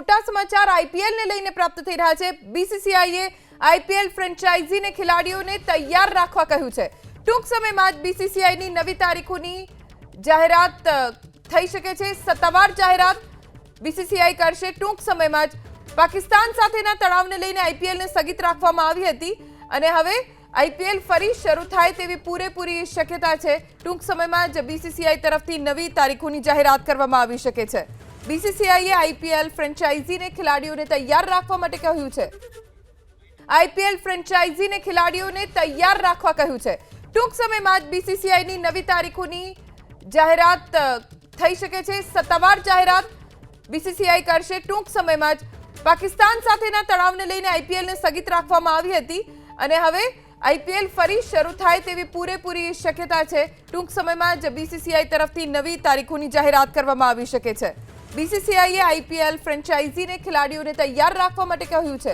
મોટા સમાચાર આઈપીએલ ને લઈને પ્રાપ્ત થઈ રહ્યા છે। બીસીસીઆઈએ આઈપીએલ ફ્રેન્ચાઇઝીને ખેલાડીઓને તૈયાર રાખવા કહ્યું છે। ટૂંક સમયમાં જ બીસીસીઆઈની નવી તારીખોની જાહેરાત થઈ શકે છે। સત્તાવાર જાહેરાત બીસીસીઆઈ કરશે। ટૂંક સમયમાં જ પાકિસ્તાન સાથેના તણાવને લઈને આઈપીએલને સ્થગિત રાખવામાં આવી હતી અને હવે આઈપીએલ ફરી શરૂ થાય તેવી પૂરેપૂરી શક્યતા છે। ટૂંક સમયમાં જ બીસીસીઆઈ તરફથી નવી તારીખોની જાહેરાત કરવામાં આવી શકે છે। બીસીસીઆઈએ આઈપીએલ ફ્રેન્ચાઇઝીને ખેલાડીઓને તૈયાર રાખવા માટે કહ્યું છે। આઈપીએલ ફ્રેન્ચાઇઝીને ખેલાડીઓને તૈયાર રાખવા કહ્યું છે। ટૂંક સમયમાં જ બીસીસીઆઈની નવી તારીખોની જાહેરાત થઈ શકે છે। સત્તાવાર જાહેરાત બીસીસીઆઈ કરશે। ટૂંક સમયમાં જ પાકિસ્તાન સાથેના તણાવને લઈને આઈપીએલને સ્થગિત રાખવામાં આવી હતી અને હવે આઈપીએલ ફરી શરૂ થાય તેવી પૂરેપૂરી શક્યતા છે। ટૂંક સમયમાં જ બીસીસીઆઈ તરફથી નવી તારીખોની જાહેરાત કરવામાં આવી શકે છે। બીસીસીઆઈએ આઈપીએલ ફ્રેન્ચાઇઝીને ખેલાડીઓને તૈયાર રાખવા માટે કહ્યું છે।